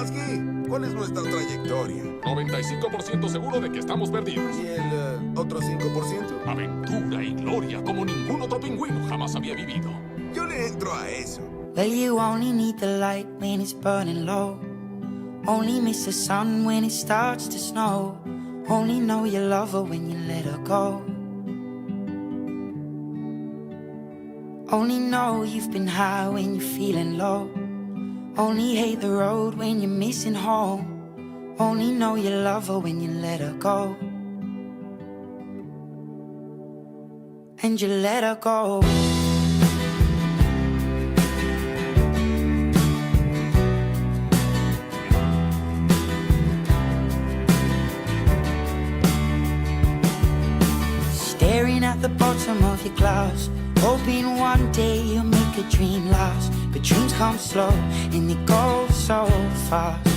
Husky, ¿cuál es nuestra trayectoria? 95% seguro de que estamos perdidos. ¿Y el otro 5%? Aventura y gloria como ningún otro pingüino jamás había vivido. Yo le entro a eso. Well, you only need the light when it's burning low. Only miss the sun when it starts to snow. Only know you love her when you let her go. Only know you've been high when you're feeling low. Only hate the road when you're missing home. Only know you love her when you let her go. And you let her go. Staring at the bottom of your glass, hoping one day you'll make a dream last. But dreams come slow and they go so fast.